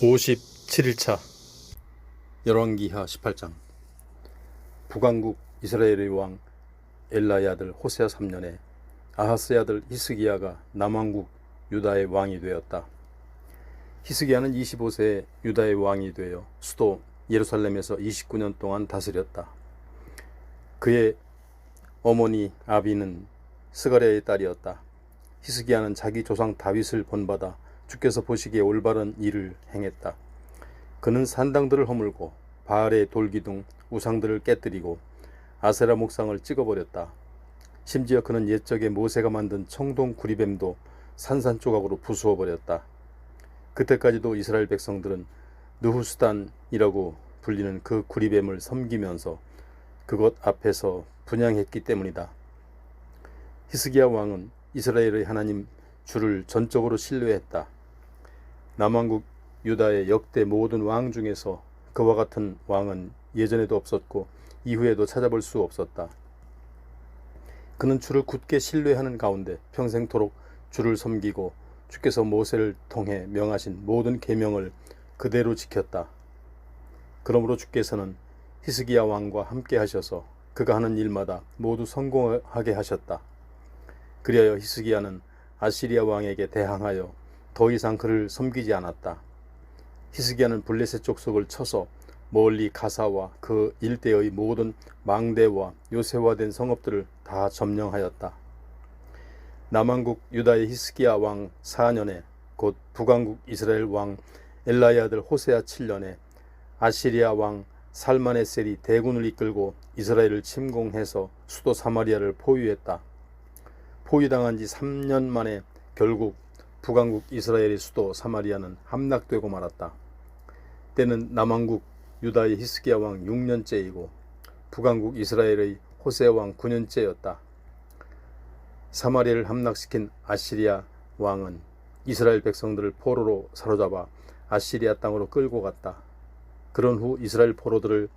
57일차 열왕기하 18장. 북왕국 이스라엘의 왕 엘라의 아들 호세아 3년에 아하스의 아들 히스기야가 남왕국 유다의 왕이 되었다. 히스기야는 25세에 유다의 왕이 되어 수도 예루살렘에서 29년 동안 다스렸다. 그의 어머니 아비는 스가랴의 딸이었다. 히스기야는 자기 조상 다윗을 본받아 주께서 보시기에 올바른 일을 행했다. 그는 산당들을 허물고 바알의 돌기둥 우상들을 깨뜨리고 아세라 목상을 찍어버렸다. 심지어 그는 옛적에 모세가 만든 청동 구리뱀도 산산조각으로 부수어버렸다. 그때까지도 이스라엘 백성들은 느후스단이라고 불리는 그 구리뱀을 섬기면서 그것 앞에서 분향했기 때문이다. 히스기야 왕은 이스라엘의 하나님 주를 전적으로 신뢰했다. 남왕국 유다의 역대 모든 왕 중에서 그와 같은 왕은 예전에도 없었고 이후에도 찾아볼 수 없었다. 그는 주를 굳게 신뢰하는 가운데 평생토록 주를 섬기고 주께서 모세를 통해 명하신 모든 계명을 그대로 지켰다. 그러므로 주께서는 히스기야 왕과 함께 하셔서 그가 하는 일마다 모두 성공하게 하셨다. 그리하여 히스기야는 아시리아 왕에게 대항하여 더 이상 그를 섬기지 않았다. 히스기야는 블레셋 족속을 쳐서 멀리 가사와 그 일대의 모든 망대와 요새화된 성읍들을 다 점령하였다. 남왕국 유다의 히스기야 왕 4년에 곧 북왕국 이스라엘 왕 엘라의 아들 호세아 7년에 아시리아 왕 살마네셀이 대군을 이끌고 이스라엘을 침공해서 수도 사마리아를 포위했다. 포위당한 지 3년 만에 결국 북왕국 이스라엘의 수도 사마리아는 함락되고 말았다. 때는 남왕국 유다의 히스기야 왕 6년째이고 북왕국 이스라엘의 호세아 왕 9년째였다. 사마리아를 함락시킨 아시리아 왕은 이스라엘 백성들을 포로로 사로잡아 아시리아 땅으로 끌고 갔다. 그런 후 이스라엘 포로들을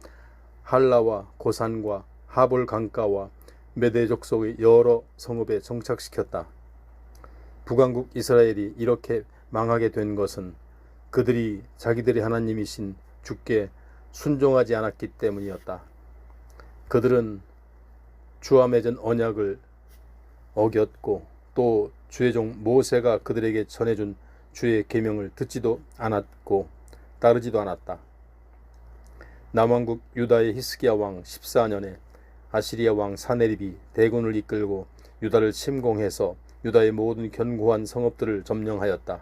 할라와 고산과 하볼 강가와 메대 족속의 여러 성읍에 정착시켰다. 북왕국 이스라엘이 이렇게 망하게 된 것은 그들이 자기들의 하나님이신 주께 순종하지 않았기 때문이었다. 그들은 주와 맺은 언약을 어겼고 또 주의 종 모세가 그들에게 전해준 주의 계명을 듣지도 않았고 따르지도 않았다. 남왕국 유다의 히스기야 왕 14년에 아시리아 왕 사네립이 대군을 이끌고 유다를 침공해서 유다의 모든 견고한 성읍들을 점령하였다.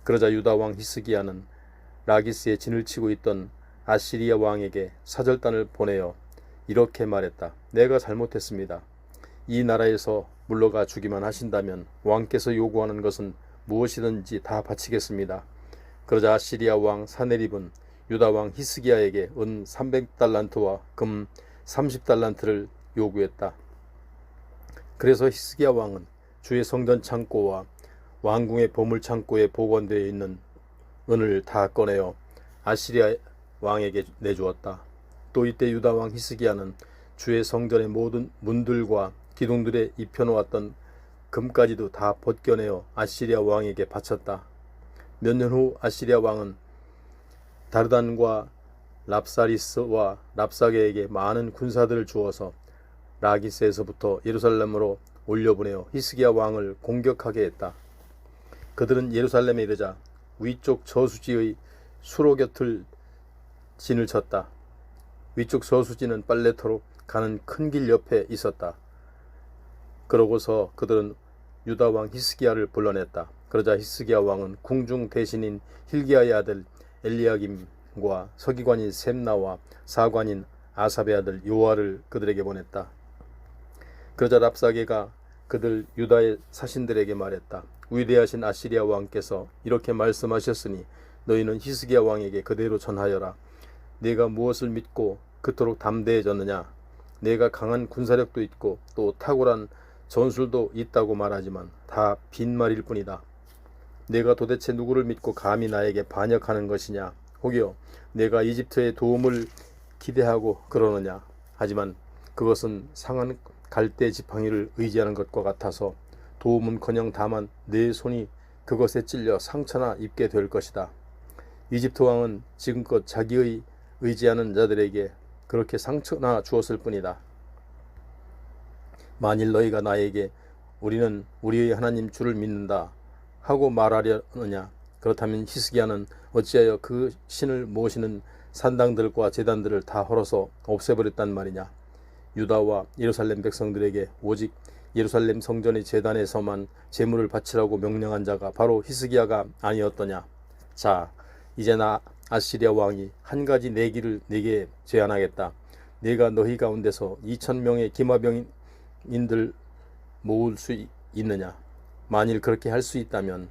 그러자 유다 왕 히스기야는 라기스에 진을 치고 있던 아시리아 왕에게 사절단을 보내어 이렇게 말했다. 내가 잘못했습니다. 이 나라에서 물러가 주기만 하신다면 왕께서 요구하는 것은 무엇이든지 다 바치겠습니다. 그러자 아시리아 왕 사네립은 유다 왕 히스기야에게 은 300달란트와 금 30달란트를 요구했다. 그래서 히스기야 왕은 주의 성전 창고와 왕궁의 보물 창고에 보관되어 있는 은을 다 꺼내어 아시리아 왕에게 내주었다. 또 이때 유다 왕 히스기야는 주의 성전의 모든 문들과 기둥들에 입혀놓았던 금까지도 다 벗겨내어 아시리아 왕에게 바쳤다. 몇 년 후 아시리아 왕은 다르단과 랍사리스와 랍사게에게 많은 군사들을 주어서 라기스에서부터 예루살렘으로 올려보내어 히스기야 왕을 공격하게 했다. 그들은 예루살렘에 이르자 위쪽 저수지의 수로 곁을 진을 쳤다. 위쪽 저수지는 빨래터로 가는 큰 길 옆에 있었다. 그러고서 그들은 유다 왕 히스기야를 불러냈다. 그러자 히스기야 왕은 궁중 대신인 hil기야의 아들 엘리야김과 서기관인 셈나와 사관인 아삽의 아들 요아를 그들에게 보냈다. 그러자 랍사게가 그들 유다의 사신들에게 말했다. 위대하신 아시리아 왕께서 이렇게 말씀하셨으니 너희는 히스기야 왕에게 그대로 전하여라. 네가 무엇을 믿고 그토록 담대해졌느냐? 네가 강한 군사력도 있고 또 탁월한 전술도 있다고 말하지만 다 빈말일 뿐이다. 네가 도대체 누구를 믿고 감히 나에게 반역하는 것이냐? 혹여 네가 이집트의 도움을 기대하고 그러느냐? 하지만 그것은 상한 갈대 지팡이를 의지하는 것과 같아서 도움은커녕 다만 내 손이 그것에 찔려 상처나 입게 될 것이다. 이집트 왕은 지금껏 자기의 의지하는 자들에게 그렇게 상처나 주었을 뿐이다. 만일 너희가 나에게 우리는 우리의 하나님 주를 믿는다 하고 말하려느냐? 그렇다면 히스기야는 어찌하여 그 신을 모시는 산당들과 제단들을 다 헐어서 없애버렸단 말이냐? 유다와 예루살렘 백성들에게 오직 예루살렘 성전의 제단에서만 제물을 바치라고 명령한 자가 바로 히스기야가 아니었더냐? 자, 이제 나 아시리아 왕이 한 가지 내기를 네게 제안하겠다. 네가 너희 가운데서 2,000명의 기마병인들 모을 수 있느냐? 만일 그렇게 할 수 있다면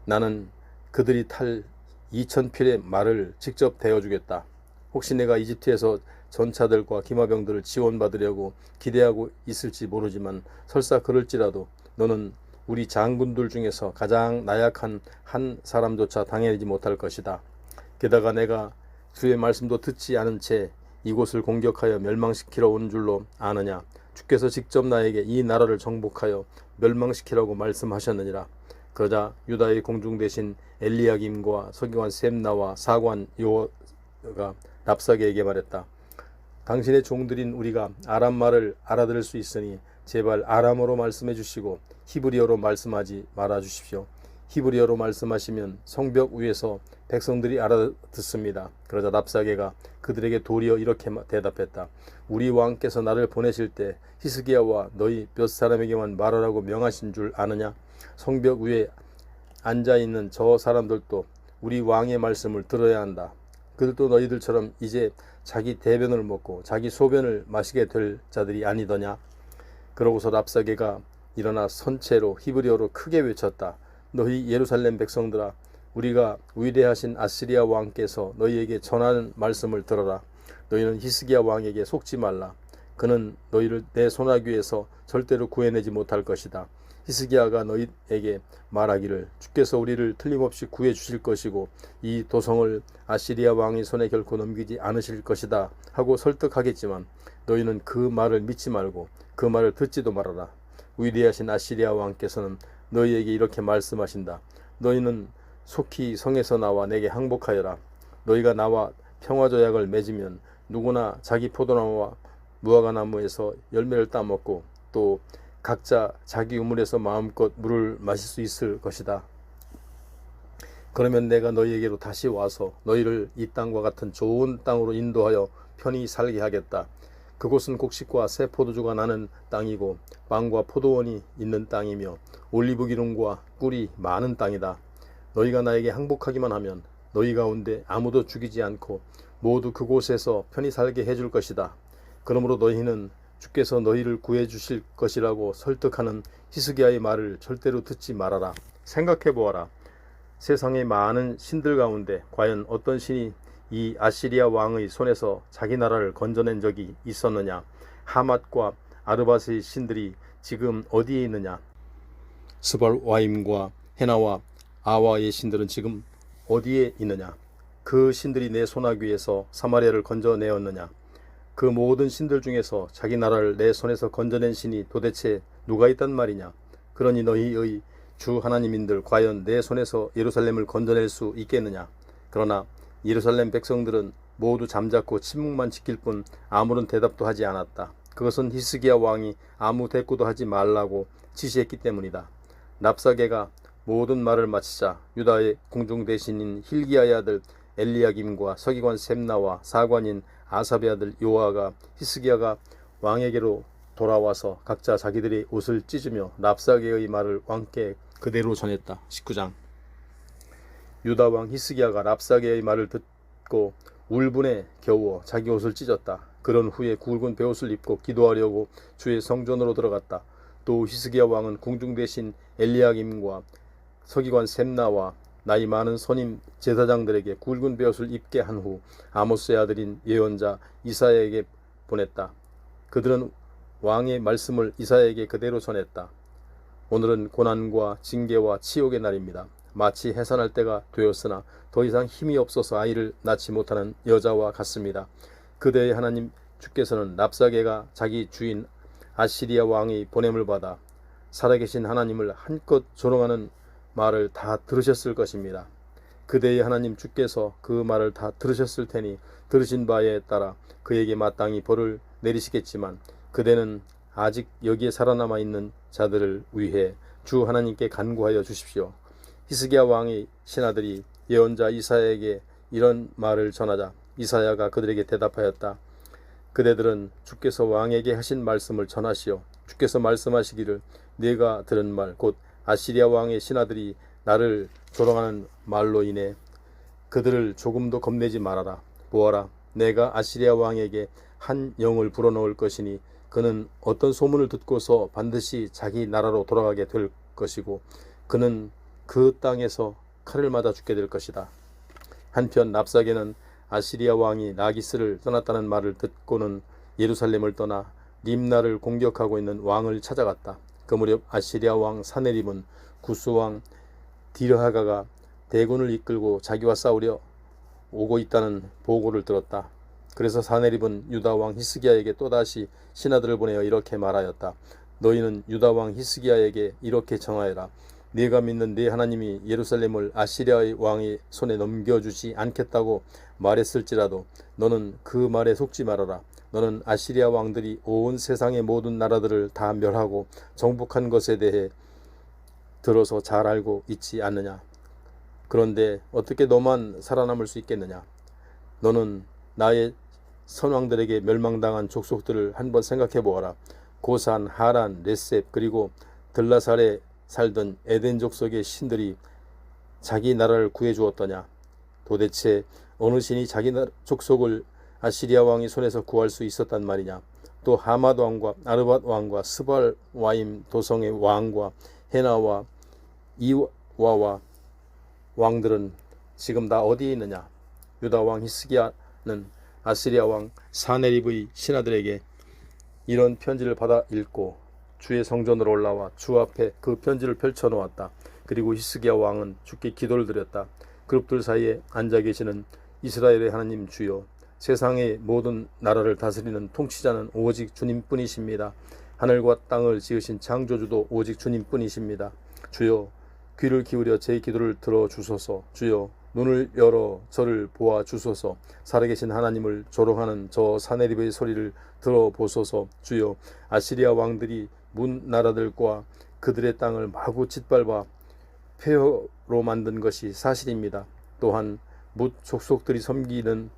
나는 그들이 탈 2,000필의 말을 직접 대어주겠다. 혹시 내가 이집트에서 전차들과 기마병들을 지원받으려고 기대하고 있을지 모르지만 설사 그럴지라도 너는 우리 장군들 중에서 가장 나약한 한 사람조차 당해내지 못할 것이다. 게다가 내가 주의 말씀도 듣지 않은 채 이곳을 공격하여 멸망시키러 온 줄로 아느냐? 주께서 직접 나에게 이 나라를 정복하여 멸망시키라고 말씀하셨느니라. 그러자 유다의 공중 대신 엘리야김과 서기관 셈나와 사관 요아가 랍사게에게 말했다. 당신의 종들인 우리가 아람 말을 알아들을 수 있으니 제발 아람어로 말씀해 주시고 히브리어로 말씀하지 말아 주십시오. 히브리어로 말씀하시면 성벽 위에서 백성들이 알아듣습니다. 그러자 랍사게가 그들에게 도리어 이렇게 대답했다. 우리 왕께서 나를 보내실 때 히스기야와 너희 몇 사람에게만 말하라고 명하신 줄 아느냐? 성벽 위에 앉아있는 저 사람들도 우리 왕의 말씀을 들어야 한다. 그들도 너희들처럼 이제 자기 대변을 먹고 자기 소변을 마시게 될 자들이 아니더냐? 그러고서 랍사게가 일어나 선체로 히브리어로 크게 외쳤다. 너희 예루살렘 백성들아, 우리가 위대하신 아시리아 왕께서 너희에게 전하는 말씀을 들어라. 너희는 히스기야 왕에게 속지 말라. 그는 너희를 내 손아귀에서 절대로 구해내지 못할 것이다. 히스기야가 너희에게 말하기를 주께서 우리를 틀림없이 구해 주실 것이고 이 도성을 아시리아 왕의 손에 결코 넘기지 않으실 것이다 하고 설득하겠지만 너희는 그 말을 믿지 말고 그 말을 듣지도 말아라. 위대하신 아시리아 왕께서는 너희에게 이렇게 말씀하신다. 너희는 속히 성에서 나와 내게 항복하여라. 너희가 나와 평화조약을 맺으면 누구나 자기 포도나무와 무화과나무에서 열매를 따먹고 또 각자 자기 우물에서 마음껏 물을 마실 수 있을 것이다. 그러면 내가 너희에게로 다시 와서 너희를 이 땅과 같은 좋은 땅으로 인도하여 편히 살게 하겠다. 그곳은 곡식과 새 포도주가 나는 땅이고 빵과 포도원이 있는 땅이며 올리브 기름과 꿀이 많은 땅이다. 너희가 나에게 항복하기만 하면 너희 가운데 아무도 죽이지 않고 모두 그곳에서 편히 살게 해줄 것이다. 그러므로 너희는 주께서 너희를 구해 주실 것이라고 설득하는 히스기야의 말을 절대로 듣지 말아라. 생각해 보아라. 세상의 많은 신들 가운데 과연 어떤 신이 이 아시리아 왕의 손에서 자기 나라를 건져낸 적이 있었느냐? 하맛과 아르밧의 신들이 지금 어디에 있느냐? 스발와임과 헤나와 아와의 신들은 지금 어디에 있느냐? 그 신들이 내 손아귀에서 사마리아를 건져내었느냐? 그 모든 신들 중에서 자기 나라를 내 손에서 건져낸 신이 도대체 누가 있단 말이냐? 그러니 너희의 주 하나님인들 과연 내 손에서 예루살렘을 건져낼 수 있겠느냐? 그러나 예루살렘 백성들은 모두 잠자코 침묵만 지킬 뿐 아무런 대답도 하지 않았다. 그것은 히스기야 왕이 아무 대꾸도 하지 말라고 지시했기 때문이다. 랍사게가 모든 말을 마치자 유다의 궁중 대신인 hil기야의 아들 엘리야김과 서기관 셈나와 사관인 아삽의 아들 요아가 히스기야가 왕에게로 돌아와서 각자 자기들의 옷을 찢으며 랍사게의 말을 왕께 그대로 전했다. 19장. 유다 왕 히스기야가 랍사게의 말을 듣고 울분에 겨워 자기 옷을 찢었다. 그런 후에 굵은 베옷을 입고 기도하려고 주의 성전으로 들어갔다. 또 히스기야 왕은 궁중 대신 엘리야김과 서기관 셈나와 나이 많은 선임 제사장들에게 굵은 베옷을 입게 한 후 아모스의 아들인 예언자 이사야에게 보냈다. 그들은 왕의 말씀을 이사야에게 그대로 전했다. 오늘은 고난과 징계와 치욕의 날입니다. 마치 해산할 때가 되었으나 더 이상 힘이 없어서 아이를 낳지 못하는 여자와 같습니다. 그대의 하나님 주께서는 랍사게가 자기 주인 아시리아 왕의 보냄을 받아 살아계신 하나님을 한껏 조롱하는 말을 다 들으셨을 것입니다. 그대의 하나님 주께서 그 말을 다 들으셨을 테니 들으신 바에 따라 그에게 마땅히 벌을 내리시겠지만 그대는 아직 여기에 살아남아 있는 자들을 위해 주 하나님께 간구하여 주십시오. 히스기야 왕의 신하들이 예언자 이사야에게 이런 말을 전하자 이사야가 그들에게 대답하였다. 그대들은 주께서 왕에게 하신 말씀을 전하시오. 주께서 말씀하시기를 네가 들은 말 곧 아시리아 왕의 신하들이 나를 조롱하는 말로 인해 그들을 조금도 겁내지 말아라. 보아라, 내가 아시리아 왕에게 한 영을 불어넣을 것이니 그는 어떤 소문을 듣고서 반드시 자기 나라로 돌아가게 될 것이고 그는 그 땅에서 칼을 맞아 죽게 될 것이다. 한편 랍사게는 아시리아 왕이 라기스를 떠났다는 말을 듣고는 예루살렘을 떠나 림나를 공격하고 있는 왕을 찾아갔다. 그 무렵 아시리아 왕 사네립은 구스 왕 디르하가가 대군을 이끌고 자기와 싸우려 오고 있다는 보고를 들었다. 그래서 사네립은 유다 왕 히스기야에게 또다시 신하들을 보내어 이렇게 말하였다. 너희는 유다 왕 히스기야에게 이렇게 전하여라. 네가 믿는 네 하나님이 예루살렘을 아시리아의 왕의 손에 넘겨주지 않겠다고 말했을지라도 너는 그 말에 속지 말아라. 너는 아시리아 왕들이 온 세상의 모든 나라들을 다 멸하고 정복한 것에 대해 들어서 잘 알고 있지 않느냐. 그런데 어떻게 너만 살아남을 수 있겠느냐. 너는 나의 선왕들에게 멸망당한 족속들을 한번 생각해 보아라. 고산, 하란, 레셉 그리고 들라살에 살던 에덴 족속의 신들이 자기 나라를 구해 주었더냐. 도대체 어느 신이 자기 족속을 아시리아 왕의 손에서 구할 수 있었단 말이냐. 또 하맛 왕과 아르밧 왕과 스발 와임 도성의 왕과 헤나와 이와와 왕들은 지금 다 어디에 있느냐. 유다 왕 히스기야는 아시리아 왕 사네립의 신하들에게 이런 편지를 받아 읽고 주의 성전으로 올라와 주 앞에 그 편지를 펼쳐놓았다. 그리고 히스기야 왕은 주께 기도를 드렸다. 그룹들 사이에 앉아 계시는 이스라엘의 하나님 주여, 세상의 모든 나라를 다스리는 통치자는 오직 주님뿐이십니다. 하늘과 땅을 지으신 창조주도 오직 주님뿐이십니다. 주여, 귀를 기울여 제 기도를 들어주소서. 주여, 눈을 열어 저를 보아 주소서. 살아계신 하나님을 조롱하는 저 사네립의 소리를 들어보소서. 주여, 아시리아 왕들이 문 나라들과 그들의 땅을 마구 짓밟아 폐허로 만든 것이 사실입니다. 또한 뭇 족속들이 섬기는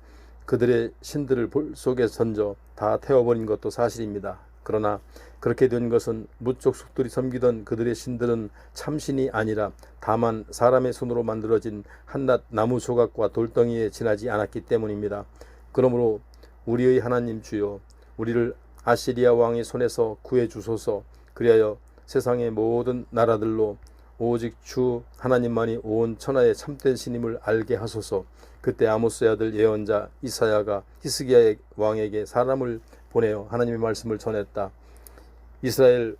그들의 신들을 볼 속에 던져 다 태워버린 것도 사실입니다. 그러나 그렇게 된 것은 뭇 족속들이 섬기던 그들의 신들은 참신이 아니라 다만 사람의 손으로 만들어진 한낱 나무 조각과 돌덩이에 지나지 않았기 때문입니다. 그러므로 우리의 하나님 주여, 우리를 아시리아 왕의 손에서 구해 주소서. 그리하여 세상의 모든 나라들로 오직 주 하나님만이 온 천하의 참된 신임을 알게 하소서. 그때 아모스의 아들 예언자 이사야가 히스기야 왕에게 사람을 보내어 하나님의 말씀을 전했다. 이스라엘의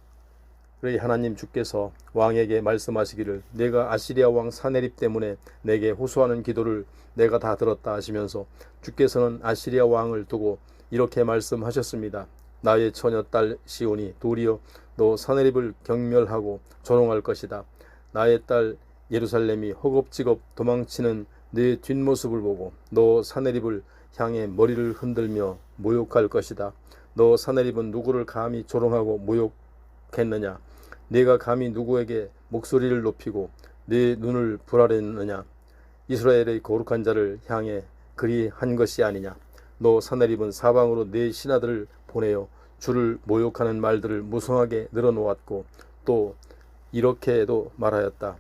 하나님 주께서 왕에게 말씀하시기를 내가 아시리아 왕 사네립 때문에 내게 호소하는 기도를 내가 다 들었다 하시면서 주께서는 아시리아 왕을 두고 이렇게 말씀하셨습니다. 나의 처녀 딸 시온이 도리어 너 사네립을 경멸하고 조롱할 것이다. 나의 딸 예루살렘이 허겁지겁 도망치는 네 뒷모습을 보고 너 사네립을 향해 머리를 흔들며 모욕할 것이다. 너 사네립은 누구를 감히 조롱하고 모욕했느냐? 네가 감히 누구에게 목소리를 높이고 네 눈을 불아랬느냐? 이스라엘의 거룩한 자를 향해 그리 한 것이 아니냐? 너 사네립은 사방으로 네 신하들을 보내어 주를 모욕하는 말들을 무성하게 늘어놓았고 또 이렇게도 말하였다.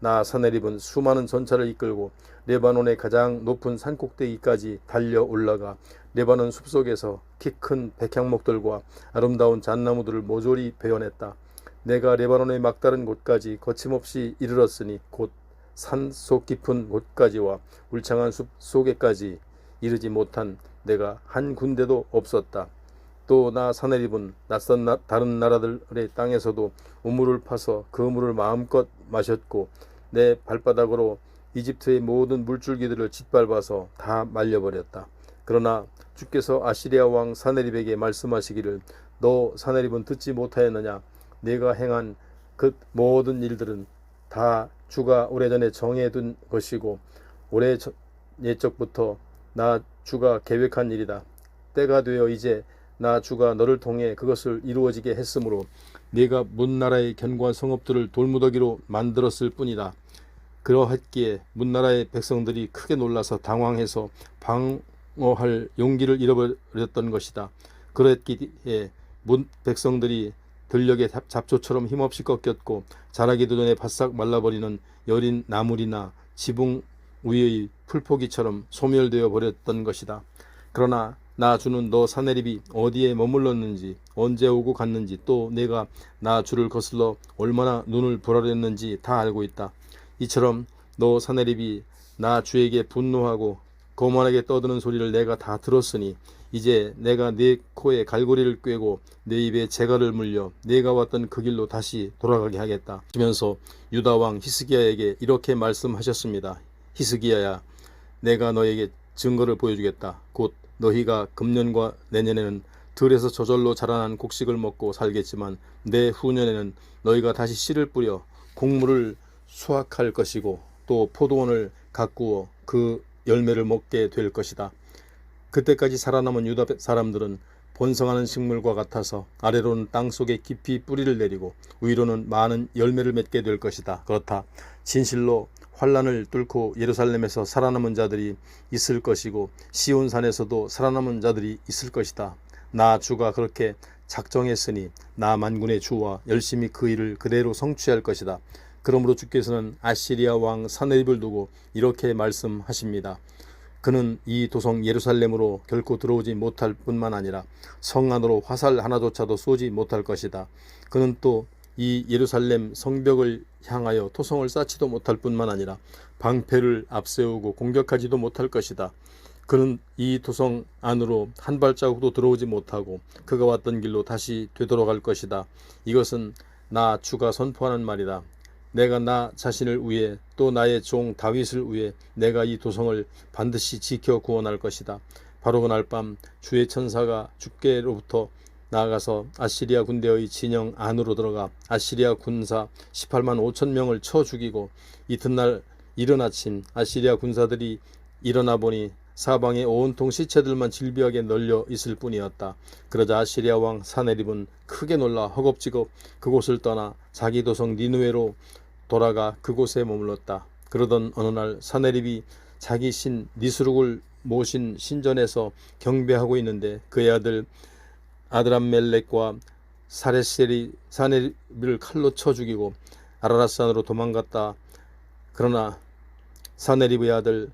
나 사네립은 수많은 전차를 이끌고 레바논의 가장 높은 산꼭대기까지 달려 올라가 레바논 숲속에서 키 큰 백향목들과 아름다운 잣나무들을 모조리 베어냈다. 내가 레바논의 막다른 곳까지 거침없이 이르렀으니 곧 산속 깊은 곳까지와 울창한 숲 속에까지 이르지 못한 데가 한 군데도 없었다. 또 나 사네립은 낯선 다른 나라들의 땅에서도 우물을 파서 그 물을 마음껏 마셨고 내 발바닥으로 이집트의 모든 물줄기들을 짓밟아서 다 말려버렸다. 그러나 주께서 아시리아 왕 사네립에게 말씀하시기를 너 사네립은 듣지 못하였느냐? 네가 행한 그 모든 일들은 다 주가 오래전에 정해둔 것이고 오래 옛적부터 나 주가 계획한 일이다. 때가 되어 이제 나 주가 너를 통해 그것을 이루어지게 했으므로 네가 문나라의 견고한 성읍들을 돌무더기로 만들었을 뿐이다. 그러했기에 문나라의 백성들이 크게 놀라서 당황해서 방어할 용기를 잃어버렸던 것이다. 그랬기에 문 백성들이 들녘의 잡초처럼 힘없이 꺾였고 자라기도 전에 바싹 말라버리는 여린 나물이나 지붕 위의 풀포기처럼 소멸되어 버렸던 것이다. 그러나 나 주는 너 사내립이 어디에 머물렀는지 언제 오고 갔는지 또 내가 나 주를 거슬러 얼마나 눈을 부라렸는지 다 알고 있다. 이처럼 너 사내립이 나 주에게 분노하고 거만하게 떠드는 소리를 내가 다 들었으니 이제 내가 네 코에 갈고리를 꿰고 내 입에 재갈을 물려 네가 왔던 그 길로 다시 돌아가게 하겠다. 하면서 유다 왕 히스기야에게 이렇게 말씀하셨습니다. 히스기야야, 내가 너에게 증거를 보여주겠다. 곧 너희가 금년과 내년에는 들에서 저절로 자라난 곡식을 먹고 살겠지만 내 후년에는 너희가 다시 씨를 뿌려 곡물을 수확할 것이고 또 포도원을 가꾸어 그 열매를 먹게 될 것이다. 그때까지 살아남은 유다 사람들은 번성하는 식물과 같아서 아래로는 땅속에 깊이 뿌리를 내리고 위로는 많은 열매를 맺게 될 것이다. 그렇다. 진실로 환란을 뚫고 예루살렘에서 살아남은 자들이 있을 것이고 시온산에서도 살아남은 자들이 있을 것이다. 나 주가 그렇게 작정했으니 나 만군의 주와 열심히 그 일을 그대로 성취할 것이다. 그러므로 주께서는 아시리아 왕 사네립을 두고 이렇게 말씀하십니다. 그는 이 도성 예루살렘으로 결코 들어오지 못할 뿐만 아니라 성 안으로 화살 하나조차도 쏘지 못할 것이다. 그는 또 이 예루살렘 성벽을 향하여 토성을 쌓지도 못할 뿐만 아니라 방패를 앞세우고 공격하지도 못할 것이다. 그는 이 도성 안으로 한 발자국도 들어오지 못하고 그가 왔던 길로 다시 되돌아갈 것이다. 이것은 나 주가 선포하는 말이다. 내가 나 자신을 위해 또 나의 종 다윗을 위해 내가 이 도성을 반드시 지켜 구원할 것이다. 바로 그날 밤 주의 천사가 주께로부터 나아가서 아시리아 군대의 진영 안으로 들어가 아시리아 군사 18만 5천 명을 쳐 죽이고 이튿날 이른 아침 아시리아 군사들이 일어나 보니 사방에 온통 시체들만 질비하게 널려 있을 뿐이었다. 그러자 아시리아 왕 사네립은 크게 놀라 허겁지겁 그곳을 떠나 자기 도성 니느웨로 돌아가 그곳에 머물렀다. 그러던 어느 날 사네립이 자기 신 니스룩을 모신 신전에서 경배하고 있는데 그의 아들 아드람멜렉과 사레셀이 사네립을 칼로 쳐 죽이고 아라랏산으로 도망갔다. 그러나 사네립의 아들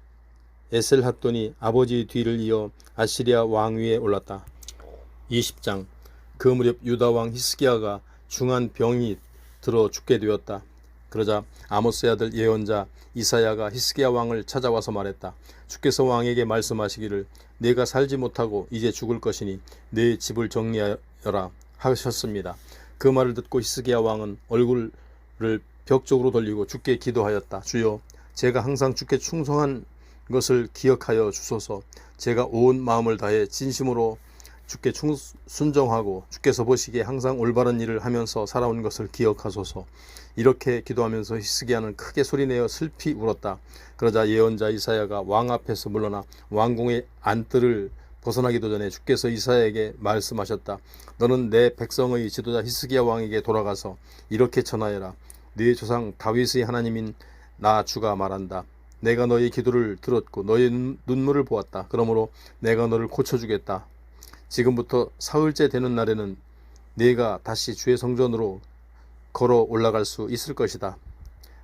에셀핫돈이 아버지의 뒤를 이어 아시리아 왕위에 올랐다. 20장. 그 무렵 유다 왕 히스기야가 중한 병이 들어 죽게 되었다. 그러자 아모스의 아들 예언자 이사야가 히스기야 왕을 찾아와서 말했다. 주께서 왕에게 말씀하시기를 내가 살지 못하고 이제 죽을 것이니 내 집을 정리하여라 하셨습니다. 그 말을 듣고 히스기야 왕은 얼굴을 벽 쪽으로 돌리고 주께 기도하였다. 주여, 제가 항상 주께 충성한 것을 기억하여 주소서. 제가 온 마음을 다해 진심으로 주께 순종하고 주께서 보시기에 항상 올바른 일을 하면서 살아온 것을 기억하소서. 이렇게 기도하면서 히스기야는 크게 소리내어 슬피 울었다. 그러자 예언자 이사야가 왕 앞에서 물러나 왕궁의 안뜰을 벗어나기도 전에 주께서 이사야에게 말씀하셨다. 너는 내 백성의 지도자 히스기야 왕에게 돌아가서 이렇게 전하여라. 네 조상 다윗의 하나님인 나 주가 말한다. 내가 너의 기도를 들었고 너의 눈물을 보았다. 그러므로 내가 너를 고쳐주겠다. 지금부터 사흘째 되는 날에는 네가 다시 주의 성전으로 걸어 올라갈 수 있을 것이다.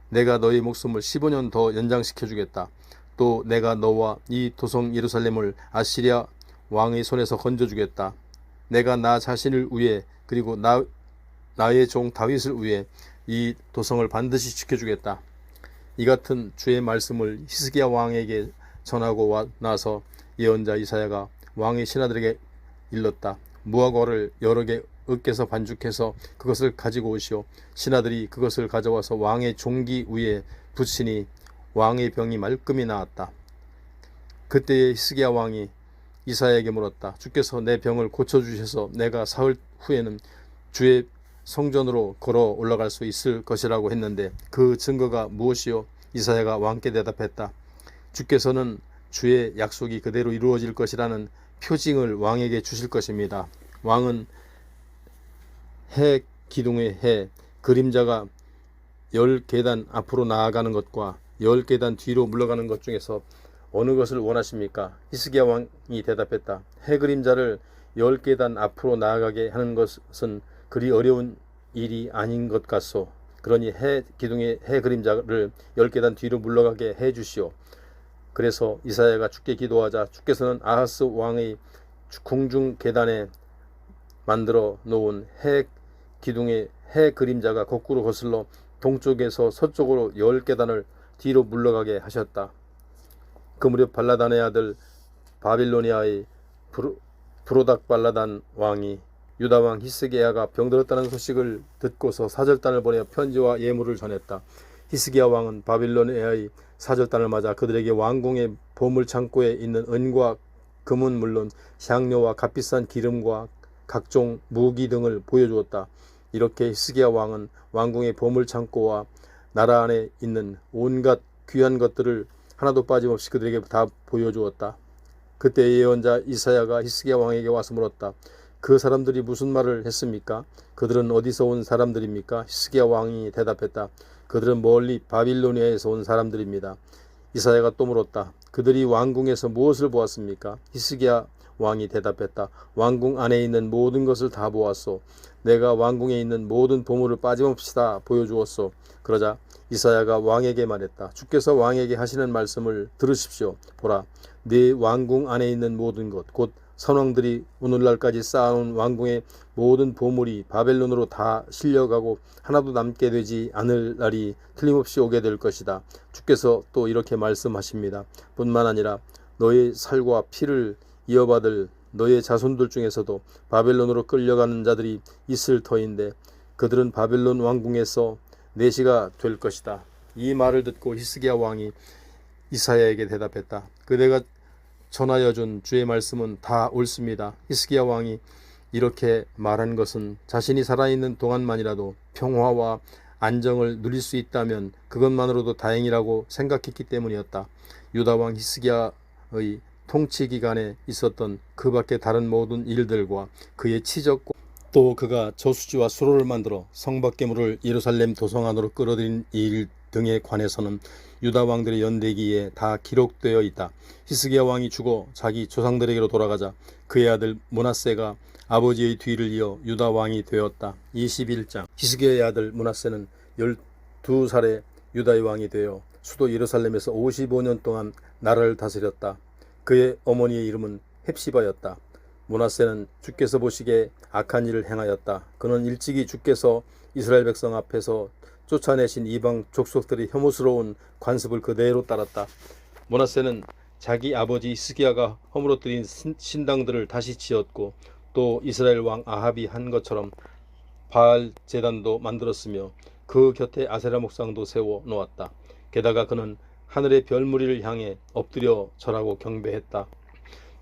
내가 너의 목숨을 15년 더 연장시켜 주겠다. 또 내가 너와 이 도성 예루살렘을 아시리아 왕의 손에서 건져주겠다. 내가 나 자신을 위해 그리고 나의 종 다윗을 위해 이 도성을 반드시 지켜주겠다. 이 같은 주의 말씀을 히스기야 왕에게 전하고 나서 예언자 이사야가 왕의 신하들에게 일렀다. 무화과를 여러 개 으깨서 반죽해서 그것을 가지고 오시오. 신하들이 그것을 가져와서 왕의 종기 위에 붙이니 왕의 병이 말끔히 나았다. 그때에 히스기야 왕이 이사야에게 물었다. 주께서 내 병을 고쳐주셔서 내가 사흘 후에는 주의 성전으로 걸어 올라갈 수 있을 것이라고 했는데 그 증거가 무엇이요? 이사야가 왕께 대답했다. 주께서는 주의 약속이 그대로 이루어질 것이라는 표징을 왕에게 주실 것입니다. 왕은 해 기둥의 해 그림자가 10계단 앞으로 나아가는 것과 10계단 뒤로 물러가는 것 중에서 어느 것을 원하십니까? 히스기야 왕이 대답했다. 해 그림자를 10계단 앞으로 나아가게 하는 것은 그리 어려운 일이 아닌 것 같소. 그러니 해 기둥의 해 그림자를 10계단 뒤로 물러가게 해 주시오. 그래서 이사야가 주께 기도하자 주께서는 아하스 왕의 궁중 계단에 만들어 놓은 해 기둥의 해 그림자가 거꾸로 거슬러 동쪽에서 서쪽으로 10계단을 뒤로 물러가게 하셨다. 그 무렵 발라단의 아들 바빌로니아의 브로닥발라단 왕이 유다 왕 히스기야가 병들었다는 소식을 듣고서 사절단을 보내어 편지와 예물을 전했다. 히스기야 왕은 바빌로니아의 사절단을 맞아 그들에게 왕궁의 보물창고에 있는 은과 금은 물론 향료와 값비싼 기름과 각종 무기 등을 보여주었다. 이렇게 히스기야 왕은 왕궁의 보물창고와 나라 안에 있는 온갖 귀한 것들을 하나도 빠짐없이 그들에게 다 보여주었다. 그때 예언자 이사야가 히스기야 왕에게 와서 물었다. 그 사람들이 무슨 말을 했습니까? 그들은 어디서 온 사람들입니까? 히스기야 왕이 대답했다. 그들은 멀리 바빌로니아에서 온 사람들입니다. 이사야가 또 물었다. 그들이 왕궁에서 무엇을 보았습니까? 히스기야 왕이 대답했다. 왕궁 안에 있는 모든 것을 다 보았소. 내가 왕궁에 있는 모든 보물을 빠짐없이 다 보여주었소. 그러자 이사야가 왕에게 말했다. 주께서 왕에게 하시는 말씀을 들으십시오. 보라, 네 왕궁 안에 있는 모든 것, 곧 선왕들이 오늘날까지 쌓아놓은 왕궁의 모든 보물이 바벨론으로 다 실려가고 하나도 남게 되지 않을 날이 틀림없이 오게 될 것이다. 주께서 또 이렇게 말씀하십니다. 뿐만 아니라 너의 살과 피를 이어받을 너의 자손들 중에서도 바벨론으로 끌려가는 자들이 있을 터인데 그들은 바벨론 왕궁에서 내시가 될 것이다. 이 말을 듣고 히스기야 왕이 이사야에게 대답했다. 그대가 전하여 준 주의 말씀은 다 옳습니다. 히스기야 왕이 이렇게 말한 것은 자신이 살아있는 동안만이라도 평화와 안정을 누릴 수 있다면 그것만으로도 다행이라고 생각했기 때문이었다. 유다 왕 히스기야의 통치 기간에 있었던 그 밖의 다른 모든 일들과 그의 치적과 또 그가 저수지와 수로를 만들어 성밖의 물을 예루살렘 도성 안으로 끌어들인 일 등에 관해서는 유다 왕들의 연대기에 다 기록되어 있다. 히스기야 왕이 죽어 자기 조상들에게로 돌아가자 그의 아들 므낫세가 아버지의 뒤를 이어 유다 왕이 되었다. 21장 히스기야의 아들 므낫세는 12살에 유다의 왕이 되어 수도 예루살렘에서 55년 동안 나라를 다스렸다. 그의 어머니의 이름은 헵시바였다. 므낫세는 주께서 보시기에 악한 일을 행하였다. 그는 일찍이 주께서 이스라엘 백성 앞에서 쫓아내신 이방 족속들의 혐오스러운 관습을 그대로 따랐다. 므낫세는 자기 아버지 히스기야가 허물어뜨린 신당들을 다시 지었고 또 이스라엘 왕 아합이 한 것처럼 바알 제단도 만들었으며 그 곁에 아세라 목상도 세워 놓았다. 게다가 그는 하늘의 별무리를 향해 엎드려 절하고 경배했다.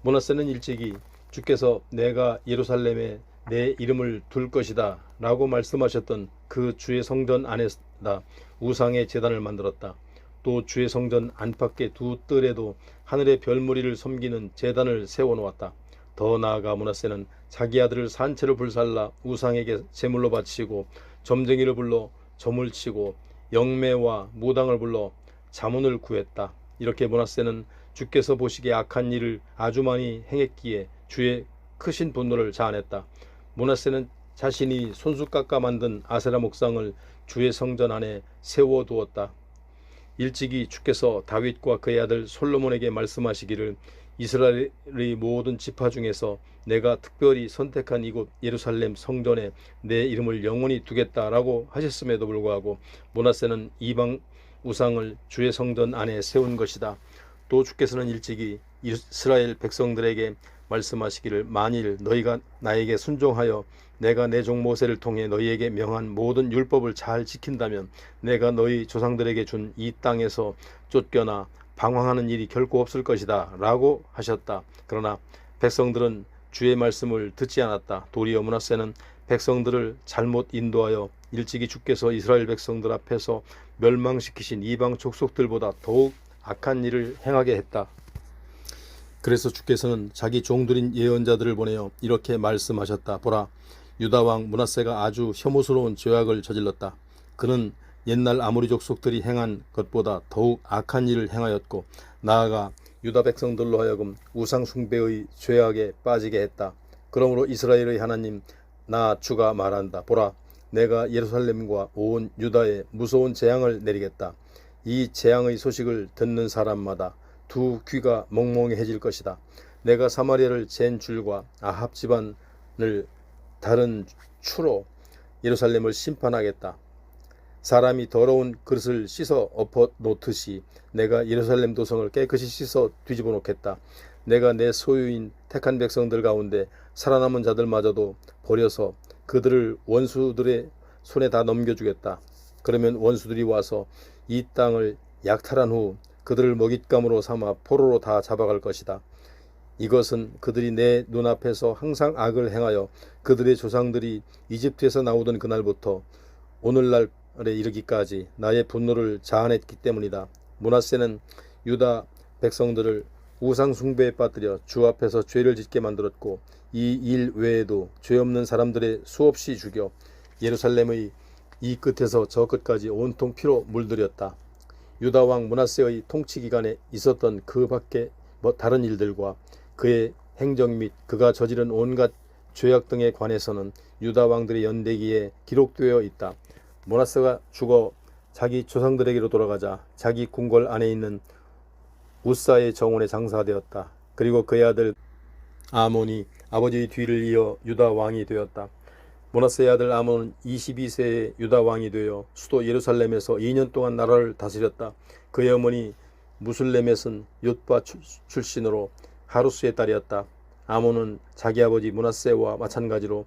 므낫세는 일찍이 주께서 내가 예루살렘에 내 이름을 둘 것이다 라고 말씀하셨던 그 주의 성전 안에다 우상의 제단을 만들었다. 또 주의 성전 안팎의 두 뜰에도 하늘의 별무리를 섬기는 제단을 세워놓았다. 더 나아가 므낫세는 자기 아들을 산채로 불살라 우상에게 제물로 바치고 점쟁이를 불러 점을 치고 영매와 무당을 불러 자문을 구했다. 이렇게 므낫세는 주께서 보시기에 악한 일을 아주 많이 행했기에 주의 크신 분노를 자아냈다. 므낫세는 자신이 손수 깎아 만든 아세라 목상을 주의 성전 안에 세워두었다. 일찍이 주께서 다윗과 그의 아들 솔로몬에게 말씀하시기를 이스라엘의 모든 지파 중에서 내가 특별히 선택한 이곳 예루살렘 성전에 내 이름을 영원히 두겠다라고 하셨음에도 불구하고 므낫세는 이방 우상을 주의 성전 안에 세운 것이다. 또 주께서는 일찍이 이스라엘 백성들에게 말씀하시기를 만일 너희가 나에게 순종하여 내가 내 종 모세를 통해 너희에게 명한 모든 율법을 잘 지킨다면 내가 너희 조상들에게 준 이 땅에서 쫓겨나 방황하는 일이 결코 없을 것이다 라고 하셨다. 그러나 백성들은 주의 말씀을 듣지 않았다. 도리어 므낫세는 백성들을 잘못 인도하여 일찍이 주께서 이스라엘 백성들 앞에서 멸망시키신 이방 족속들보다 더욱 악한 일을 행하게 했다. 그래서 주께서는 자기 종들인 예언자들을 보내어 이렇게 말씀하셨다. 보라, 유다 왕 므낫세가 아주 혐오스러운 죄악을 저질렀다. 그는 옛날 아모리 족속들이 행한 것보다 더욱 악한 일을 행하였고 나아가 유다 백성들로 하여금 우상 숭배의 죄악에 빠지게 했다. 그러므로 이스라엘의 하나님 나 주가 말한다. 보라, 내가 예루살렘과 온 유다에 무서운 재앙을 내리겠다. 이 재앙의 소식을 듣는 사람마다 두 귀가 멍멍해질 것이다. 내가 사마리아를 잰 줄과 아합 집안을 다른 추로 예루살렘을 심판하겠다. 사람이 더러운 그릇을 씻어 엎어 놓듯이 내가 예루살렘 도성을 깨끗이 씻어 뒤집어 놓겠다. 내가 내 소유인 택한 백성들 가운데 살아남은 자들마저도 버려서 그들을 원수들의 손에 다 넘겨주겠다. 그러면 원수들이 와서 이 땅을 약탈한 후 그들을 먹잇감으로 삼아 포로로 다 잡아갈 것이다. 이것은 그들이 내 눈앞에서 항상 악을 행하여 그들의 조상들이 이집트에서 나오던 그날부터 오늘날에 이르기까지 나의 분노를 자아냈기 때문이다. 므낫세는 유다 백성들을 우상 숭배에 빠뜨려 주 앞에서 죄를 짓게 만들었고 이 일 외에도 죄 없는 사람들의 수없이 죽여 예루살렘의 이 끝에서 저 끝까지 온통 피로 물들였다. 유다 왕 므낫세의 통치 기간에 있었던 그 밖에 다른 일들과 그의 행정 및 그가 저지른 온갖 죄악 등에 관해서는 유다 왕들의 연대기에 기록되어 있다. 므낫세가 죽어 자기 조상들에게로 돌아가자 자기 궁궐 안에 있는 우사의 정원에 장사되었다. 그리고 그의 아들 아몬이 아버지의 뒤를 이어 유다 왕이 되었다. 므낫세의 아들 아몬은 22세에 유다 왕이 되어 수도 예루살렘에서 2년 동안 나라를 다스렸다. 그의 어머니 무슬레멧은 옅바 출신으로 하루스의 딸이었다. 아몬은 자기 아버지 므낫세와 마찬가지로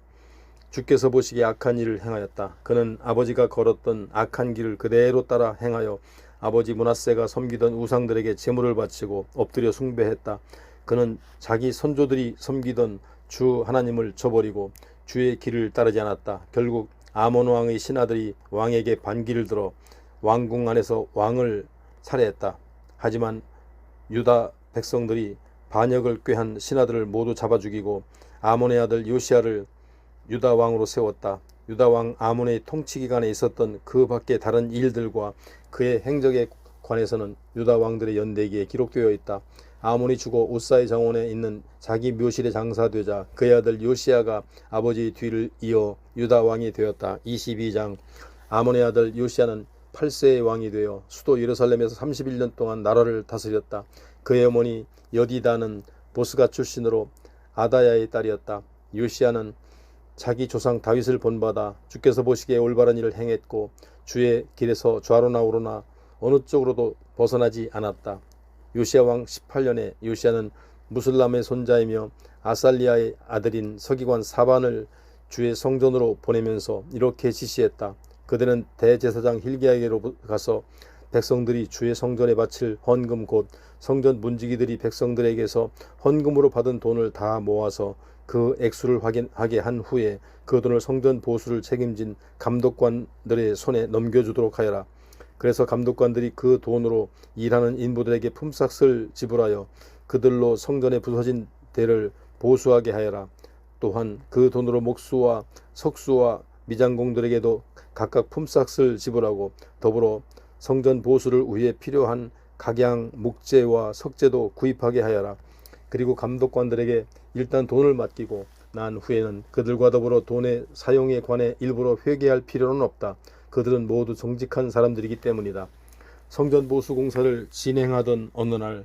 주께서 보시기에 악한 일을 행하였다. 그는 아버지가 걸었던 악한 길을 그대로 따라 행하여 아버지 므낫세가 섬기던 우상들에게 제물을 바치고 엎드려 숭배했다. 그는 자기 선조들이 섬기던 주 하나님을 저버리고 주의 길을 따르지 않았다. 결국 아몬 왕의 신하들이 왕에게 반기를 들어 왕궁 안에서 왕을 살해했다. 하지만 유다 백성들이 반역을 꾀한 신하들을 모두 잡아 죽이고 아몬의 아들 요시야를 유다 왕으로 세웠다. 유다 왕 아몬의 통치 기간에 있었던 그 밖의 다른 일들과 그의 행적에 관해서는 유다 왕들의 연대기에 기록되어 있다. 아몬이 죽어 우사의 정원에 있는 자기 묘실에 장사되자 그의 아들 요시야가 아버지의 뒤를 이어 유다 왕이 되었다. 22장. 아몬의 아들 요시야는 8세의 왕이 되어 수도 예루살렘에서 31년 동안 나라를 다스렸다. 그의 어머니 여디다는 보스가 출신으로 아다야의 딸이었다. 요시야는 자기 조상 다윗을 본받아 주께서 보시기에 올바른 일을 행했고 주의 길에서 좌로나 우로나 어느 쪽으로도 벗어나지 않았다. 요시야 왕 18년에 요시야는 무슬람의 손자이며 아살리아의 아들인 서기관 사반을 주의 성전으로 보내면서 이렇게 지시했다. 그들은 대제사장 hil기야에게로 가서 백성들이 주의 성전에 바칠 헌금 곧 성전 문지기들이 백성들에게서 헌금으로 받은 돈을 다 모아서 그 액수를 확인하게 한 후에 그 돈을 성전 보수를 책임진 감독관들의 손에 넘겨주도록 하여라. 그래서 감독관들이 그 돈으로 일하는 인부들에게 품삯을 지불하여 그들로 성전에 부서진 데를 보수하게 하여라. 또한 그 돈으로 목수와 석수와 미장공들에게도 각각 품삯을 지불하고 더불어 성전 보수를 위해 필요한 각양 목재와 석재도 구입하게 하여라. 그리고 감독관들에게 일단 돈을 맡기고 난 후에는 그들과 더불어 돈의 사용에 관해 일부러 회개할 필요는 없다. 그들은 모두 정직한 사람들이기 때문이다. 성전 보수 공사를 진행하던 어느 날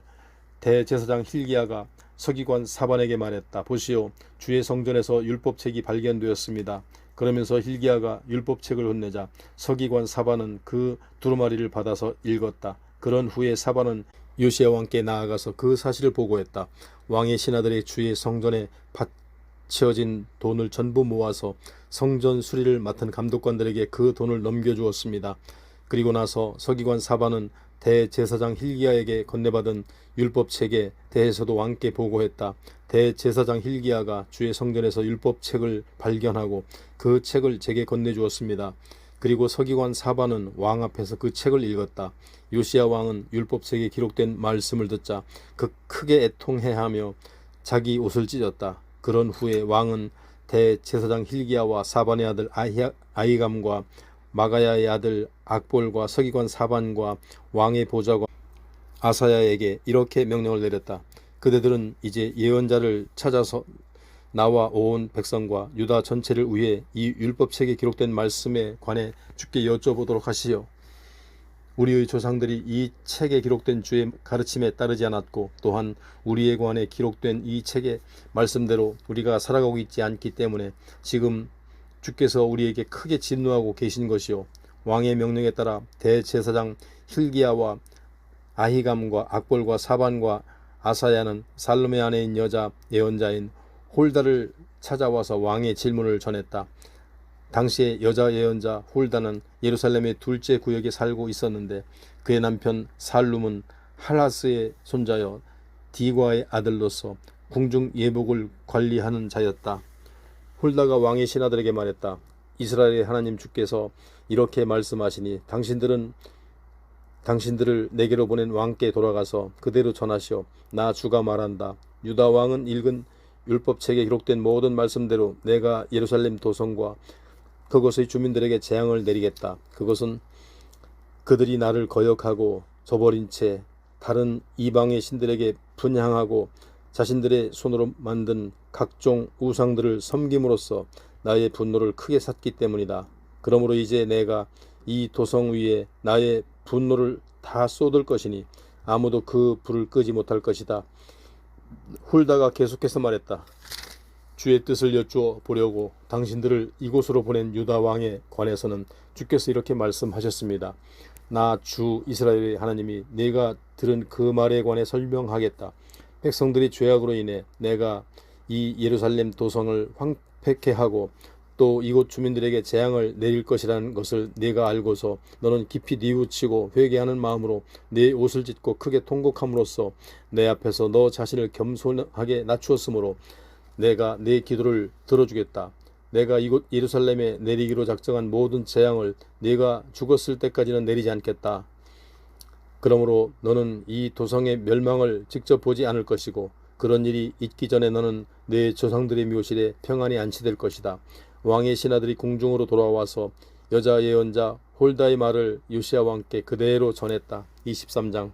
대제사장 hil기야가 서기관 사반에게 말했다. 보시오, 주의 성전에서 율법책이 발견되었습니다. 그러면서 hil기야가 율법책을 혼내자 서기관 사반은 그 두루마리를 받아서 읽었다. 그런 후에 사반은 요시야 왕께 나아가서 그 사실을 보고했다. 왕의 신하들이 주의 성전에 바쳐진 돈을 전부 모아서 성전 수리를 맡은 감독관들에게 그 돈을 넘겨주었습니다. 그리고 나서 서기관 사반은 대제사장 hil기야에게 건네받은 율법책에 대해서도 왕께 보고했다. 대제사장 hil기야가 주의 성전에서 율법책을 발견하고 그 책을 제게 건네주었습니다. 그리고 서기관 사반은 왕 앞에서 그 책을 읽었다. 요시야 왕은 율법책에 기록된 말씀을 듣자 크게 애통해하며 자기 옷을 찢었다. 그런 후에 왕은 대제사장 hil기야와 사반의 아들 아히감과 마가야의 아들 악볼과 서기관 사반과 왕의 보좌관 아사야에게 이렇게 명령을 내렸다. 그대들은 이제 예언자를 찾아서 나와 온 백성과 유다 전체를 위해 이 율법책에 기록된 말씀에 관해 주께 여쭤보도록 하시오. 우리의 조상들이 이 책에 기록된 주의 가르침에 따르지 않았고 또한 우리에 관해 기록된 이 책의 말씀대로 우리가 살아가고 있지 않기 때문에 지금 주께서 우리에게 크게 진노하고 계신 것이요. 왕의 명령에 따라 대제사장 hil기야와 아히감과 악볼과 사반과 아사야는 살롬의 아내인 여자 예언자인 홀다를 찾아와서 왕의 질문을 전했다. 당시에 여자 예언자 홀다는 예루살렘의 둘째 구역에 살고 있었는데 그의 남편 살룸은 할하스의 손자여 디과의 아들로서 궁중 예복을 관리하는 자였다. 홀다가 왕의 신하들에게 말했다. 이스라엘의 하나님 주께서 이렇게 말씀하시니 당신들을 내게로 보낸 왕께 돌아가서 그대로 전하시오. 나 주가 말한다. 유다 왕은 읽은 율법책에 기록된 모든 말씀대로 내가 예루살렘 도성과 그곳의 주민들에게 재앙을 내리겠다. 그것은 그들이 나를 거역하고 저버린 채 다른 이방의 신들에게 분향하고 자신들의 손으로 만든 각종 우상들을 섬김으로써 나의 분노를 크게 샀기 때문이다. 그러므로 이제 내가 이 도성 위에 나의 분노를 다 쏟을 것이니 아무도 그 불을 끄지 못할 것이다. 훌다가 계속해서 말했다. 주의 뜻을 여쭈어 보려고 당신들을 이곳으로 보낸 유다 왕에 관해서는 주께서 이렇게 말씀하셨습니다. 나 주 이스라엘의 하나님이 내가 들은 그 말에 관해 설명하겠다. 백성들이 죄악으로 인해 내가 이 예루살렘 도성을 황폐케 하고 또 이곳 주민들에게 재앙을 내릴 것이라는 것을 내가 알고서 너는 깊이 뉘우치고 회개하는 마음으로 내 옷을 찢고 크게 통곡함으로써 내 앞에서 너 자신을 겸손하게 낮추었으므로 내가 내 기도를 들어주겠다. 내가 이곳 예루살렘에 내리기로 작정한 모든 재앙을 네가 죽었을 때까지는 내리지 않겠다. 그러므로 너는 이 도성의 멸망을 직접 보지 않을 것이고 그런 일이 있기 전에 너는 내 조상들의 묘실에 평안히 안치될 것이다. 왕의 신하들이 궁중으로 돌아와서 여자 예언자 홀다의 말을 요시야 왕께 그대로 전했다. 23장.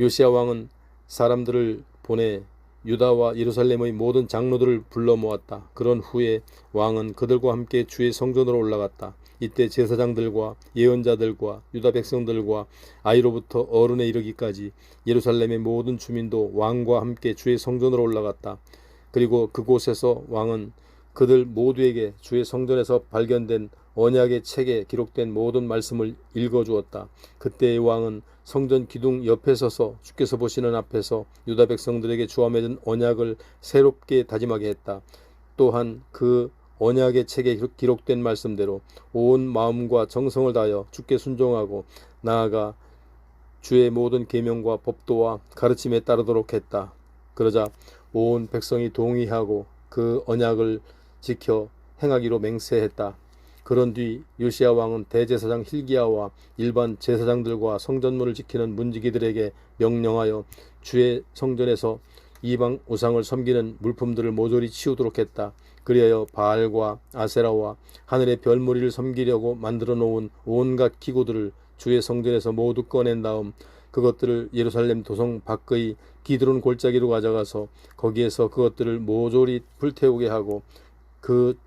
요시야 왕은 사람들을 보내 유다와 예루살렘의 모든 장로들을 불러 모았다. 그런 후에 왕은 그들과 함께 주의 성전으로 올라갔다. 이때 제사장들과 예언자들과 유다 백성들과 아이로부터 어른에 이르기까지 예루살렘의 모든 주민도 왕과 함께 주의 성전으로 올라갔다. 그리고 그곳에서 왕은 그들 모두에게 주의 성전에서 발견된 언약의 책에 기록된 모든 말씀을 읽어주었다. 그때의 왕은 성전 기둥 옆에 서서 주께서 보시는 앞에서 유다 백성들에게 주와 맺은 언약을 새롭게 다짐하게 했다. 또한 그 언약의 책에 기록된 말씀대로 온 마음과 정성을 다하여 주께 순종하고 나아가 주의 모든 계명과 법도와 가르침에 따르도록 했다. 그러자 온 백성이 동의하고 그 언약을 지켜 행하기로 맹세했다. 그런 뒤 요시야 왕은 대제사장 hil기야와 일반 제사장들과 성전문을 지키는 문지기들에게 명령하여 주의 성전에서 이방 우상을 섬기는 물품들을 모조리 치우도록 했다. 그리하여 바알과 아세라와 하늘의 별무리를 섬기려고 만들어 놓은 온갖 기구들을 주의 성전에서 모두 꺼낸 다음 그것들을 예루살렘 도성 밖의 기드론 골짜기로 가져가서 거기에서 그것들을 모조리 불태우게 하고 그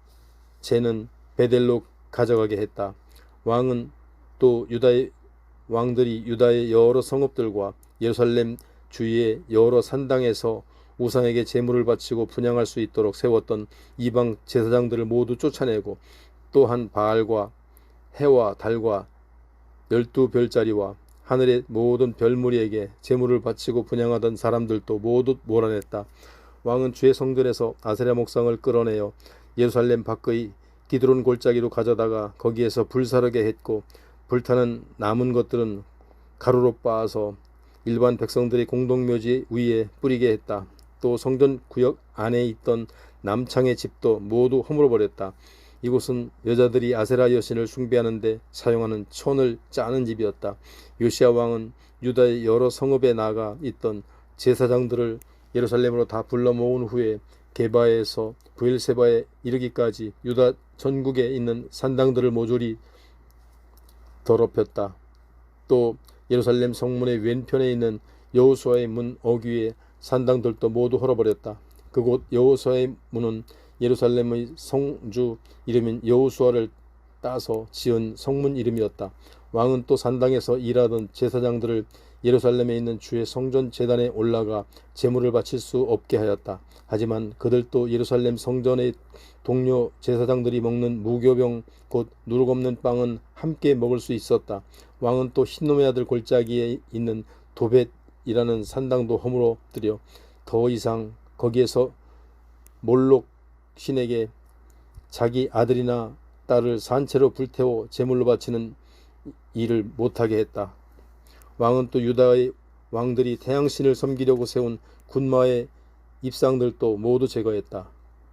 재는 베델로 가져가게 했다. 왕은 또 유다의 왕들이 유다의 여러 성읍들과 예루살렘 주위의 여러 산당에서 우상에게 제물을 바치고 분향할 수 있도록 세웠던 이방 제사장들을 모두 쫓아내고 또한 바알과 해와 달과 12별자리와 하늘의 모든 별무리에게 제물을 바치고 분향하던 사람들도 모두 몰아냈다. 왕은 주의 성전에서 아세라 목상을 끌어내어 예루살렘 밖의 기드론 골짜기로 가져다가 거기에서 불사르게 했고 불타는 남은 것들은 가루로 빻아서 일반 백성들의 공동묘지 위에 뿌리게 했다. 또 성전 구역 안에 있던 남창의 집도 모두 허물어버렸다. 이곳은 여자들이 아세라 여신을 숭배하는데 사용하는 촌을 짜는 집이었다. 요시야 왕은 유다의 여러 성읍에 나가 있던 제사장들을 예루살렘으로 다 불러 모은 후에 게바에서 브엘세바에 이르기까지 유다 전국에 있는 산당들을 모조리 더럽혔다. 또 예루살렘 성문의 왼편에 있는 여호수아의 문 어귀의 산당들도 모두 헐어버렸다. 그곳 여호수아의 문은 예루살렘의 성주 이름인 여호수아를 따서 지은 성문 이름이었다. 왕은 또 산당에서 일하던 제사장들을 예루살렘에 있는 주의 성전 제단에 올라가 제물을 바칠 수 없게 하였다. 하지만 그들도 예루살렘 성전의 동료 제사장들이 먹는 무교병 곧 누룩 없는 빵은 함께 먹을 수 있었다. 왕은 또 흰놈의 아들 골짜기에 있는 도벳이라는 산당도 허물어뜨려 더 이상 거기에서 몰록 신에게 자기 아들이나 딸을 산채로 불태워 제물로 바치는 일을 못하게 했다. 왕은 또 유다의 왕들이 태양신을 섬기려고 세운 군마의 입상들도 모두 제거했다.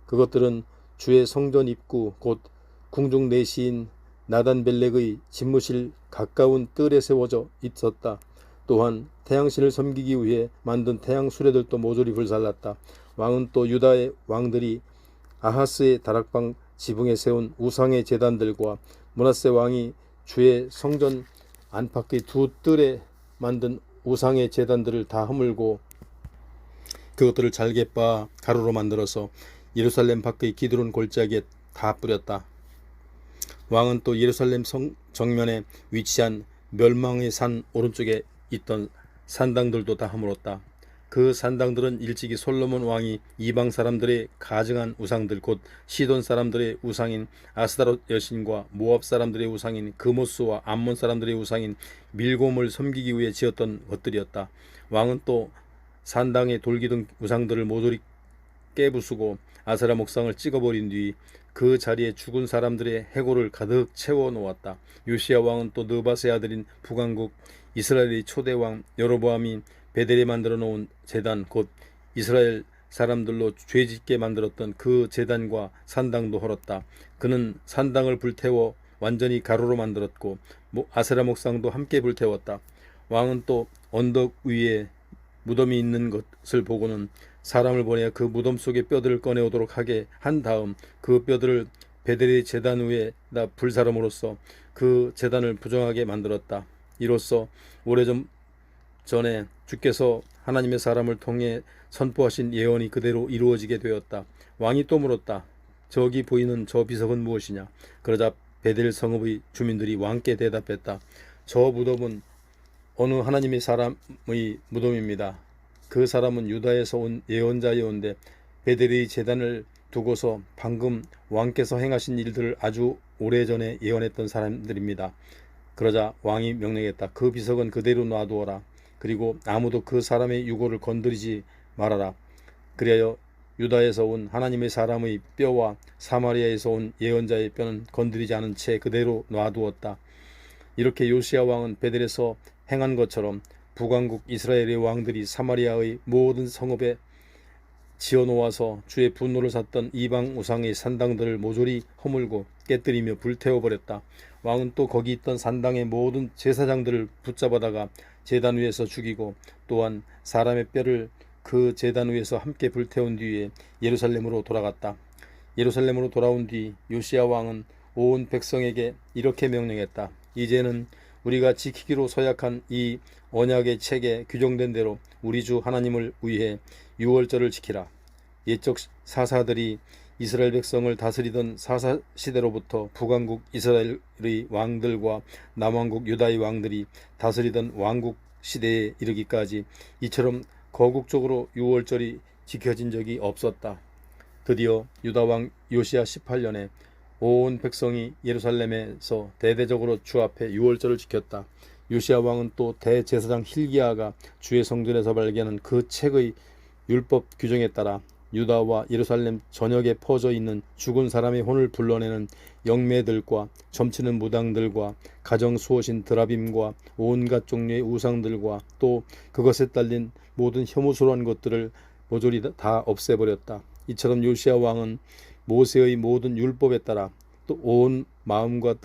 그것들은 주의 성전 입구 곧 궁중 내시인 나단벨렉의 집무실 가까운 뜰에 세워져 있었다. 또한 태양신을 섬기기 위해 만든 태양 수레들도 모조리 불살랐다. 왕은 또 유다의 왕들이 아하스의 다락방 지붕에 세운 우상의 제단들과 므낫세 왕이 주의 성전 안팎의 두 뜰에 만든 우상의 제단들을 다 허물고 그것들을 잘게 빻아 가루로 만들어서 예루살렘 밖의 기드론 골짜기에 다 뿌렸다. 왕은 또 예루살렘 성 정면에 위치한 멸망의 산 오른쪽에 있던 산당들도 다 허물었다. 그 산당들은 일찍이 솔로몬 왕이 이방 사람들의 가증한 우상들 곧 시돈 사람들의 우상인 아스다롯 여신과 모압 사람들의 우상인 그모스와 암몬 사람들의 우상인 밀곰을 섬기기 위해 지었던 것들이었다. 왕은 또 산당의 돌기둥 우상들을 모조리 깨부수고 아세라 목상을 찍어버린 뒤 그 자리에 죽은 사람들의 해골을 가득 채워 놓았다. 요시야 왕은 또 느바세 아들인 북왕국 이스라엘의 초대왕 여로보암이 베델에 만들어 놓은 제단 곧 이스라엘 사람들로 죄짓게 만들었던 그 제단과 산당도 헐었다. 그는 산당을 불태워 완전히 가루로 만들었고 아세라 목상도 함께 불태웠다. 왕은 또 언덕 위에 무덤이 있는 것을 보고는 사람을 보내 그 무덤 속의 뼈들을 꺼내오도록 하게 한 다음 그 뼈들을 베델의 제단 위에다 불사름으로써 그 제단을 부정하게 만들었다. 이로써 오래전에 주께서 하나님의 사람을 통해 선포하신 예언이 그대로 이루어지게 되었다. 왕이 또 물었다. 저기 보이는 저 비석은 무엇이냐? 그러자 베델 성읍의 주민들이 왕께 대답했다. 저 무덤은 어느 하나님의 사람의 무덤입니다. 그 사람은 유다에서 온 예언자이온데 베델의 제단을 두고서 방금 왕께서 행하신 일들을 아주 오래전에 예언했던 사람들입니다. 그러자 왕이 명령했다. 그 비석은 그대로 놔두어라. 그리고 아무도 그 사람의 유골을 건드리지 말아라. 그리하여 유다에서 온 하나님의 사람의 뼈와 사마리아에서 온 예언자의 뼈는 건드리지 않은 채 그대로 놔두었다. 이렇게 요시야 왕은 베델에서 행한 것처럼 북왕국 이스라엘의 왕들이 사마리아의 모든 성읍에 지어놓아서 주의 분노를 샀던 이방 우상의 산당들을 모조리 허물고 깨뜨리며 불태워버렸다. 왕은 또 거기 있던 산당의 모든 제사장들을 붙잡아다가 제단 위에서 죽이고 또한 사람의 뼈를 그 제단 위에서 함께 불태운 뒤에 예루살렘으로 돌아갔다. 예루살렘으로 돌아온 뒤 요시야 왕은 온 백성에게 이렇게 명령했다. 이제는 우리가 지키기로 서약한 이 언약의 책에 규정된 대로 우리 주 하나님을 위해 유월절을 지키라. 옛적 사사들이 이스라엘 백성을 다스리던 사사 시대로부터 북왕국 이스라엘의 왕들과 남왕국 유다의 왕들이 다스리던 왕국 시대에 이르기까지 이처럼 거국적으로 유월절이 지켜진 적이 없었다. 드디어 유다 왕 요시야 18년에 온 백성이 예루살렘에서 대대적으로 주 앞에 유월절을 지켰다. 요시야 왕은 또 대제사장 힐기야가 주의 성전에서 발견한 그 책의 율법 규정에 따라 유다와 예루살렘 전역에 퍼져 있는 죽은 사람의 혼을 불러내는 영매들과 점치는 무당들과 가정 수호신 드라빔과 온갖 종류의 우상들과 또 그것에 딸린 모든 혐오스러운 것들을 모조리 다 없애버렸다. 이처럼 요시야 왕은 모세의 모든 율법에 따라 또 온 마음과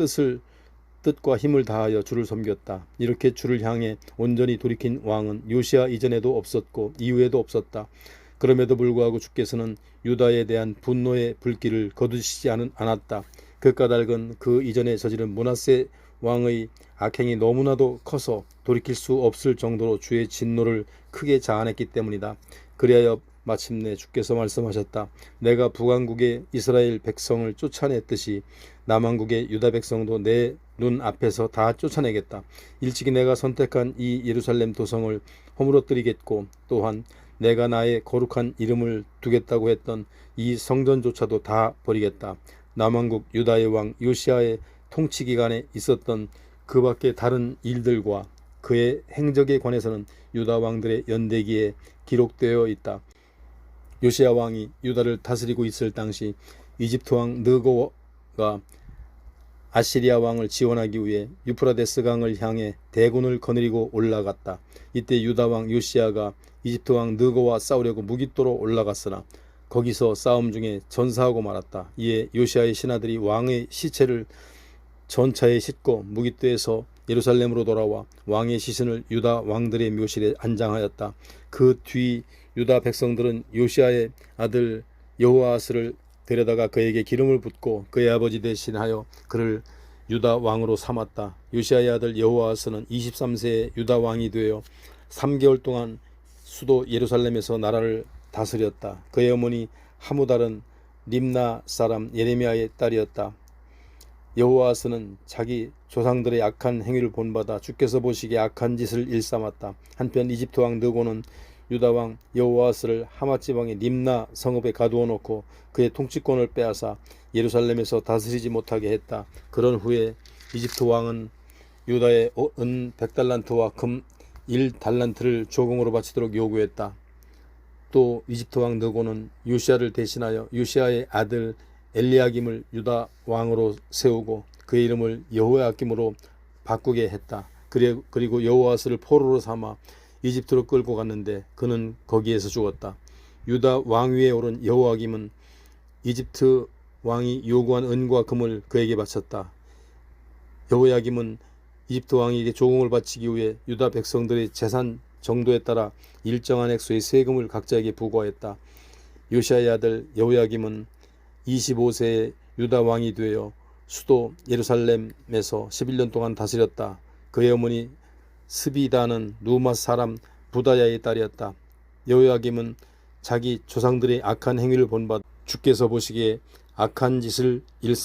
뜻과 힘을 다하여 주를 섬겼다. 이렇게 주를 향해 온전히 돌이킨 왕은 요시야 이전에도 없었고 이후에도 없었다. 그럼에도 불구하고 주께서는 유다에 대한 분노의 불길을 거두시지 않았다. 그 까닭은 그 이전에 저지른 므낫세 왕의 악행이 너무나도 커서 돌이킬 수 없을 정도로 주의 진노를 크게 자아냈기 때문이다. 그리하여 마침내 주께서 말씀하셨다. 내가 북왕국의 이스라엘 백성을 쫓아냈듯이 남왕국의 유다 백성도 내 눈앞에서 다 쫓아내겠다. 일찍이 내가 선택한 이 예루살렘 도성을 허물어뜨리겠고 또한 내가 나의 거룩한 이름을 두겠다고 했던 이 성전조차도 다 버리겠다. 남왕국 유다의 왕 요시야의 통치 기간에 있었던 그 밖의 다른 일들과 그의 행적에 관해서는 유다 왕들의 연대기에 기록되어 있다. 요시야 왕이 유다를 다스리고 있을 당시 이집트 왕 느고가 아시리아 왕을 지원하기 위해 유프라데스 강을 향해 대군을 거느리고 올라갔다. 이때 유다 왕 요시야가 이집트 왕 느고와 싸우려고 무깃도로 올라갔으나 거기서 싸움 중에 전사하고 말았다. 이에 요시야의 신하들이 왕의 시체를 전차에 싣고 무깃도에서 예루살렘으로 돌아와 왕의 시신을 유다 왕들의 묘실에 안장하였다. 그 뒤 유다 백성들은 요시야의 아들 여호아스를 데려다가 그에게 기름을 붓고 그의 아버지 대신하여 그를 유다 왕으로 삼았다. 요시야의 아들 여호아스는 23세에 유다 왕이 되어 3개월 동안 수도 예루살렘에서 나라를 다스렸다. 그의 어머니 하무달은 림나 사람 예레미야의 딸이었다. 여호아스는 자기 조상들의 악한 행위를 본받아 주께서 보시기에 악한 짓을 일삼았다. 한편 이집트 왕 느고는 유다 왕 여호아스를 하맛 지방의 림나 성읍에 가두어 놓고 그의 통치권을 빼앗아 예루살렘에서 다스리지 못하게 했다. 그런 후에 이집트 왕은 유다의 은 100달란트와 금 1달란트를 조공으로 바치도록 요구했다. 또 이집트 왕 느고는 요시야를 대신하여 요시야의 아들 엘리야김을 유다 왕으로 세우고 그의 이름을 여호야김으로 바꾸게 했다. 그리고 여호아스를 포로로 삼아 이집트로 끌고 갔는데 그는 거기에서 죽었다. 유다 왕위에 오른 여호야김은 이집트 왕이 요구한 은과 금을 그에게 바쳤다. 여호야김은 이집트 왕에게 조공을 바치기 위해 유다 백성들의 재산 정도에 따라 일정한 액수의 세금을 각자에게 부과했다. 요시야의 아들 여호야김은 25세에 유다 왕이 되어 수도 예루살렘에서 11년 동안 다스렸다. 그의 어머니 스비다는 누맛 사람 부다야의 딸이었다. 여호야김은 자기 조상들의 악한 행위를 본받아 주께서 보시기에 악한 짓을 일삼